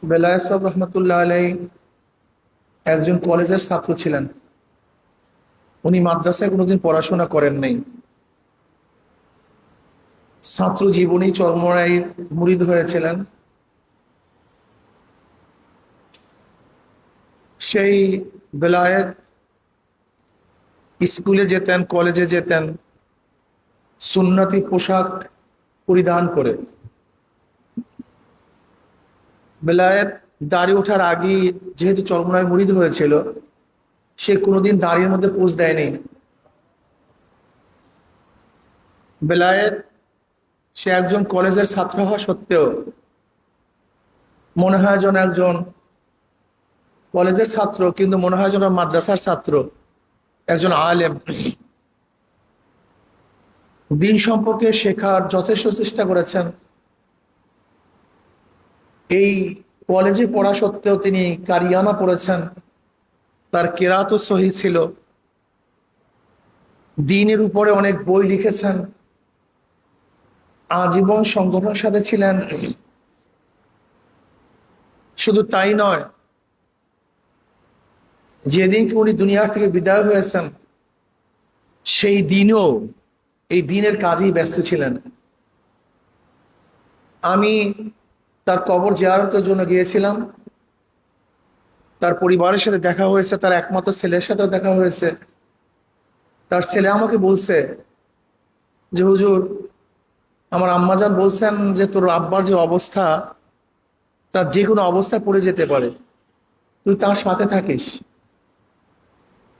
বেলায়েত সাহেব রহমতুল্লাহ আলাই একজন কলেজের ছাত্র ছিলেন। উনি মাদ্রাসায় কোনোদিন পড়াশোনা করেন নাই। ছাত্র জীবনী চরমরাইয়ের মুরিদ হয়েছিলেন। সেই বেলায়েত স্কুলে যেতেন, কলেজে যেতেন সুন্নতি পোশাক পরিধান করে। বেলায়েত দাড়ি ওঠার আগেই যেহেতু চরমরায় মুরিদ হয়েছিল, সে কোনোদিন দাড়ির মধ্যে পোজ দেয়নি। বেলায়েত সে একজন কলেজের ছাত্র হওয়া সত্ত্বেও মনে হয় যেন একজন কলেজের ছাত্র, কিন্তু মনে হয় যেন মাদ্রাসার ছাত্র, একজন আলেম। দিন সম্পর্কে শেখার যথেষ্ট চেষ্টা করেছেন। এই কলেজে পড়া সত্ত্বেও তিনি কারিয়ানা পড়েছেন। তার কেরাতও সহি ছিল। দ্বীনের উপরে অনেক বই লিখেছেন। আজীবন সংগঠনের সাথে ছিলেন। শুধু তাই নয়, যেদিন উনি দুনিয়ার থেকে বিদায় হয়েছেন সেই দিনও এই দিনের কাজেই ব্যস্ত ছিলেন। আমি তার কবর জিয়ারতের জন্য গিয়েছিলাম। তার পরিবারের সাথে দেখা হয়েছে, তার একমাত্র ছেলের সাথেও দেখা হয়েছে। তার ছেলে আমাকে বলছে যে হুজুর, আমার আম্মাজান বলছেন যে তোর আব্বার যে অবস্থা, তার যে কোনো অবস্থায় পড়ে যেতে পারে, তুই তার সাথে থাকিস।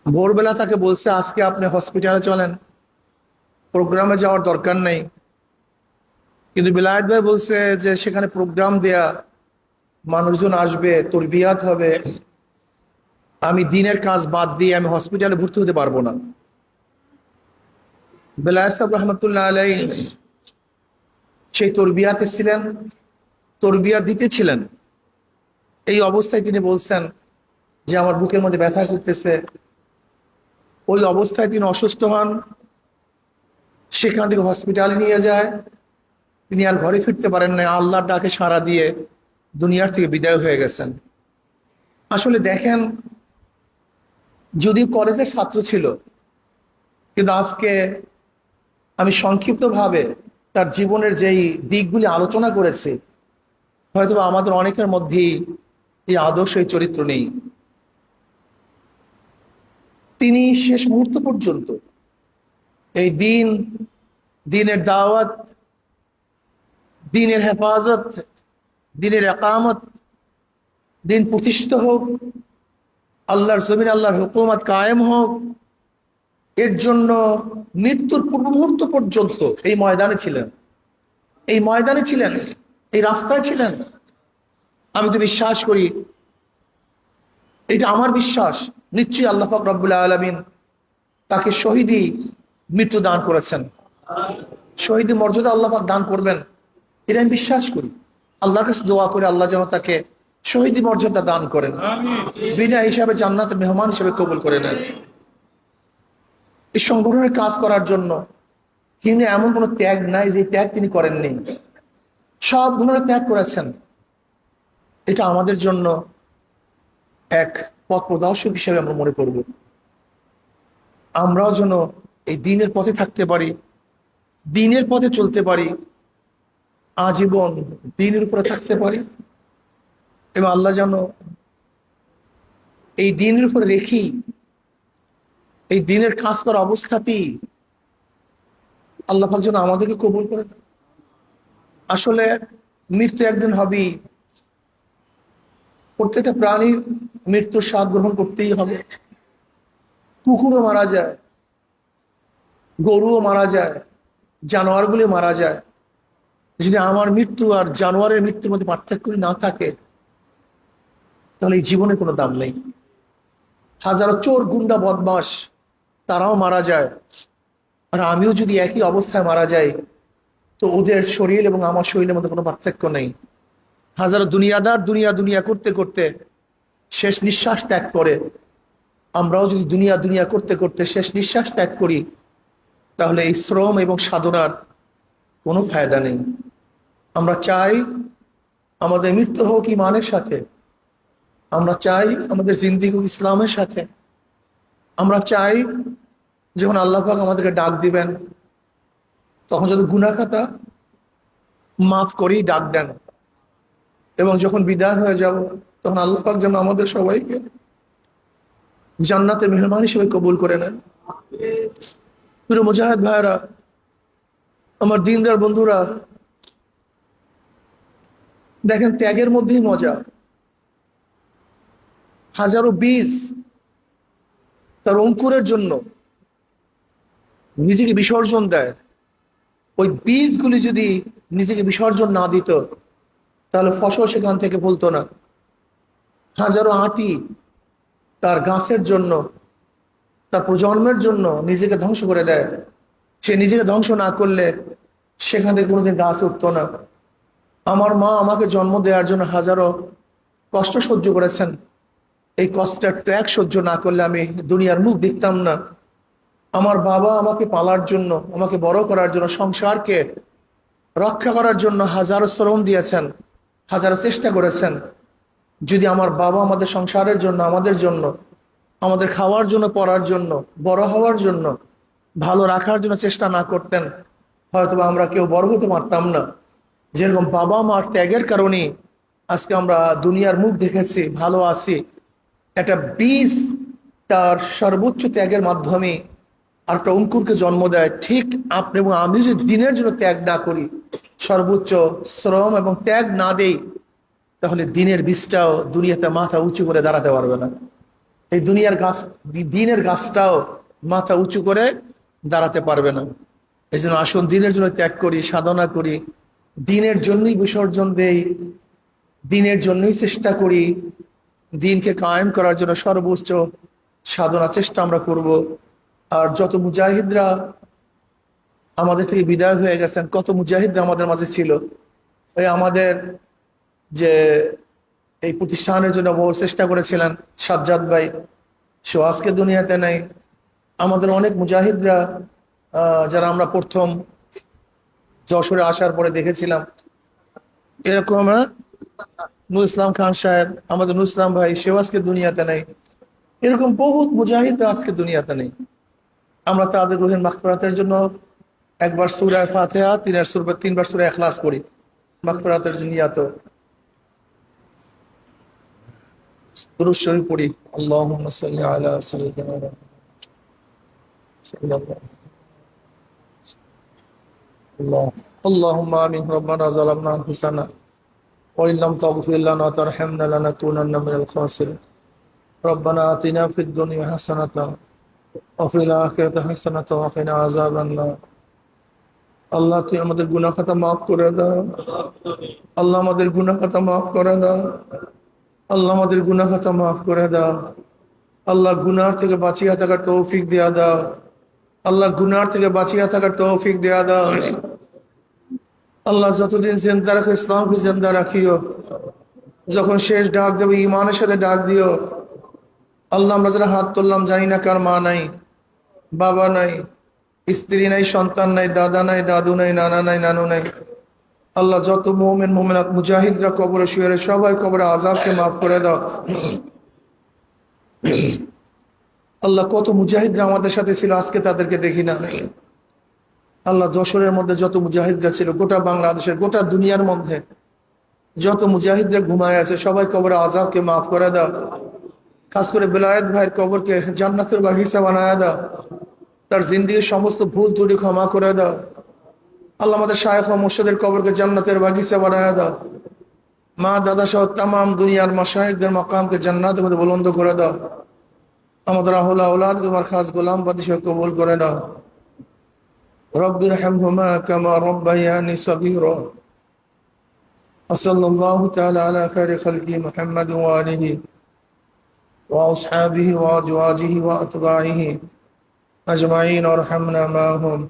ভোরবেলা তাকে বলছে আজকে আপনি হসপিটালে চলেন, প্রোগ্রামে যাওয়ার দরকার নেই। কিন্তু বিলায়েত ভাই বলছে যে সেখানে প্রোগ্রাম দেয়া, মানুষজন আসবে, তোর বিয়াত হবে, আমি দিনের কাজ বাদ দিয়ে আমি হসপিটালে ভর্তি হতে পারবো না। বেলায়েত সাহেব রহমতুল্লাহ আলাই সেই তরবিয়াতে ছিলেন, তরবিয়া দিতেছিলেন। এই অবস্থায় তিনি বলছেন যে আমার বুকের মধ্যে ব্যথা করতেছে। ওই অবস্থায় তিনি অসুস্থ হন, সেখান থেকে হসপিটালে নিয়ে যায়। তিনি আর ঘরে ফিরতে পারেন না, আল্লাহর ডাকে সাড়া দিয়ে দুনিয়ার থেকে বিদায় হয়ে গেছেন। আসলে দেখেন, যদিও কলেজের ছাত্র ছিল, কিন্তু আজকে আমি সংক্ষিপ্তভাবে তার জীবনের যেই দিকগুলি আলোচনা করেছি, হয়তো আমাদের অনেকের মধ্যেই এই আদর্শ, এই চরিত্র নেই। তিনি শেষ মুহূর্ত পর্যন্ত এই দিনের দাওয়াত, দিনের হেফাজত, দিনের একামত, দিন প্রতিষ্ঠিত হোক, আল্লাহর জমিন, আল্লাহর হুকুমত কায়েম হোক, এর জন্য মৃত্যুর পূর্ব মুহূর্ত পর্যন্ত এই ময়দানে ছিলেন, এই ময়দানে ছিলেন, এই রাস্তায় ছিলেন। আমি তো বিশ্বাস করি, এটা আমার বিশ্বাস, নিশ্চয়ই আল্লাহ পাক রব্বুল আলামিন তাকে শহীদি মৃত্যু দান করেছেন, শহীদি মর্যাদা আল্লাহ পাক দান করবেন, এটা আমি বিশ্বাস করি। আল্লাহর কাছে দোয়া করে আল্লাহ যেন তাকে শহীদি মর্যাদা দান করেন, বিনা হিসাবে জান্নাতের মেহমান হিসেবে কবুল করে নেন। এই সংগঠনের কাজ করার জন্য তিনি এমন কোনো ত্যাগ নাই যে ত্যাগ তিনি করেননি, সব ধরনের ত্যাগ করেছেন। এটা আমাদের জন্য এক পথ প্রদর্শক হিসেবে আমরা মনে করব। আমরাও যেন এই দিনের পথে থাকতে পারি, দিনের পথে চলতে পারি, আজীবন দিনের উপরে থাকতে পারি, এবং আল্লাহ যেন এই দিনের উপরে রেখি এই দিনের কাজ করার অবস্থাতেই আল্লাহ পাক যেন আমাদেরকে কবুল করে। আসলে মৃত্যু একদিন হবেই, প্রত্যেকটা প্রাণীর মৃত্যুর স্বাদ গ্রহণ করতেই হবে। কুকুরও মারা যায়, গরুও মারা যায়, জানোয়ারগুলি মারা যায়। যদি আমার মৃত্যু আর জানোয়ারের মৃত্যুর মধ্যে পার্থক্য না থাকে, তাহলে এই জীবনে কোনো দাম নেই। হাজারো চোর, গুন্ডা, বদমাস তারাও মারা যায়, আর আমিও যদি একই অবস্থায় মারা যাই, তো ওদের শরীর এবং আমার শরীরের মধ্যে কোনো পার্থক্য নেই। হাজারো দুনিয়াদার দুনিয়া দুনিয়া করতে করতে শেষ নিঃশ্বাস ত্যাগ করে, আমরাও যদি দুনিয়া দুনিয়া করতে করতে শেষ নিঃশ্বাস ত্যাগ করি, তাহলে এই শ্রম এবং সাধনার কোনো ফায়দা নেই। আমরা চাই আমাদের মৃত্যু হোক ইমানের সাথে। আমরা চাই আমাদের জিন্দেগি হোক ইসলামের সাথে। আমরা চাই যখন আল্লাহ পাক আমাদেরকে ডাক দিবেন, তখন যদি গুনাহ খাতা মাফ করেই ডাক দেন, এবং যখন বিদায় হয়ে যাব তখন আল্লাহ পাক যেন আমাদের সবাইকে জান্নাতের মেহমান হিসেবে কবুল করে নেন। প্রিয় মুজাহিদ ভাইরা, আমার দিনদার বন্ধুরা, দেখেন ত্যাগের মধ্যেই মজা। হাজারো বীজ তার অঙ্কুরের জন্য নিজেকে বিসর্জন দেয়। ওই বীজগুলি যদি নিজেকে বিসর্জন না দিত, তাহলে ফসল সেখান থেকে ফলতো না। হাজারো আঁটি তার গাছের জন্য, তার প্রজন্মের জন্য নিজেকে ধ্বংস করে দেয়। সে নিজেকে ধ্বংস না করলে সেখান থেকে কোনোদিন গাছ উঠতো না। আমার মা আমাকে জন্ম দেওয়ার জন্য হাজারো কষ্ট সহ্য করেছেন। এই কষ্টের ত্যাগ সহ্য না করলে আমি দুনিয়ার মুখ দেখতাম না। আমার বাবা আমাকে পালার জন্য, আমাকে বড় করার জন্য, সংসারকে রক্ষা করার জন্য হাজারো শ্রম দিয়েছেন, হাজারো চেষ্টা করেছেন। যদি আমার বাবা আমাদের সংসারের জন্য, আমাদের জন্য, আমাদের খাওয়ার জন্য, পড়ার জন্য, বড় হওয়ার জন্য, ভালো রাখার জন্য চেষ্টা না করতেন, হয়তো আমরা কেউ বড় হতে পারতাম না। যেরকম বাবা মার ত্যাগের কারণে আজকে আমরা দুনিয়ার মুখ দেখেছি, ভালো আছি। একটা বীজ তার সর্বোচ্চ ত্যাগের মাধ্যমে আরেকটা অঙ্কুরকে জন্ম দেয়। ঠিক আপনি এবং আমি যদি দিনের জন্য ত্যাগ না করি, সর্বোচ্চ শ্রম এবং ত্যাগ না দেই, তাহলে দিনের বীজটাও দুনিয়াতে মাথা উঁচু করে দাঁড়াতে পারবে না। এই দুনিয়ার গাছ, দিনের গাছটাও মাথা উঁচু করে দাঁড়াতে পারবে না। এই জন্য আসুন দিনের জন্য ত্যাগ করি, সাধনা করি, দিনের জন্যই বিসর্জন দেই, দিনের জন্যই চেষ্টা করি, দিনকে কায়েম করার জন্য সর্বোচ্চ সাধনা চেষ্টা আমরা করব। আর যত মুজাহিদরা আমাদের থেকে বিদায় হয়ে গেছেন, কত মুজাহিদরা আমাদের মাঝে ছিল, ওই আমাদের যে এই প্রতিষ্ঠানের জন্য বহু চেষ্টা করেছিলেন সাজ্জাদ ভাই, সে আজকে দুনিয়াতে নেই। আমাদের অনেক মুজাহিদরা যারা আমরা প্রথম যশোরে আসার পরে দেখেছিলাম, এরকম নুর ইসলাম খান সাহেব, আমাদের নুর ইসলাম ভাই, সেও আজকে দুনিয়াতে নেই। এরকম বহুত মুজাহিদরা আজকে দুনিয়াতে নেই। আমরা তাদের রুহের মাগফিরাতের জন্য একবার সূরা ফাতিহা, তিনবার সূরা ইখলাস পড়ি মাগফিরাতের জন্য। দুরূদ শরীফ পড়ি, আল্লাহুম্মা সাল্লি আলা সাইয়্যিদিনা মুহাম্মাদ। আল্লাহুম্মা আমিন। রব্বানা যালামনা আনফুসানা ওয়া ইল্লাম তাগফির লানা ওয়া তারহামনা লানাকুনান্না মিনাল খাসিরিন। রব্বানা আতিনা ফিদ দুনিয়া হাসানাতান ওয়া ফিল আখিরাতি হাসানাতান ওয়া কিনা আযাবান নার। আল্লাহ, তুই আমাদের গুনাহ খাতা মাফ করে দাও। আল্লাহ, আমাদের গুনাহ খাতা মাফ করে দাও। আল্লাহ, আমাদের গুনাহ খাতা মাফ করে দাও। আল্লাহ, গুনাহ থেকে বাঁচিয়ে থাকার তৌফিক দেয়া দাও। আল্লাহ, গুনাহ থেকে বাঁচিয়ে থাকার তৌফিক দেয়া দাও। আল্লাহ, যতদিন জিন্দা রাখো ইসলামকে জিন্দা রাখিও। যখন শেষ ডাক দেবো ইমানের সাথে ডাক দিও। আল্লাহ, আমরা যারা হাত তুললাম জানি না কার মা নাই, বাবা নাই, স্ত্রী নাই, সন্তান নাই, দাদা নাই, দাদু নাই, নানা নাই, নানু নাই। আল্লাহ, যত মুমিন মুমিনাত মুজাহিদরা কবরে শুয়ে রয়েছে, সবাই কবরে আযাবকে মাফ করে দাও। আল্লাহ, কত মুজাহিদরা আমাদের সাথে ছিল, আজকে তাদেরকে দেখি না। আল্লাহ, যশোরের মধ্যে যত মুজাহিদরা ছিল, গোটা বাংলাদেশের, গোটা দুনিয়ার মধ্যে যত মুজাহিদরা ঘুমায় আছে, সবাই কবরে আযাবকে মাফ করে দাও। খাস করে বেলায়েত ভাইয়ের কবরকে জান্নাতের বাগিচা বানায় দাও। তার জিন্দেগীর সমস্ত ভুল ত্রুটি ক্ষমা করে দাও। আল্লাহ, আমাদের শায়েখ ও মুর্শিদের কবরকে জান্নাতের বাগিচা বানায় দাও। মা দাদা সহ তামাম দুনিয়ার মাশায়েখদের মাকামকে জান্নাতের মধ্যে বুলন্দ করে দাও। আমাদের আহলে আওলাদ তোমার খাস গোলাম বাদী হিসেবে কবুল করে দাও। রব্বিরহামহুমা কামা রাব্বায়ানি সগীরা। সাল্লাল্লাহু তাআলা আলা খায়রি খালকি মুহাম্মাদ ওয়া আলিহি ওয়া আসহাবিহি ওয়া আজওয়াজিহি ওয়া আতবাইহি আজমাইন ওয়ারহামনা মাআহুম।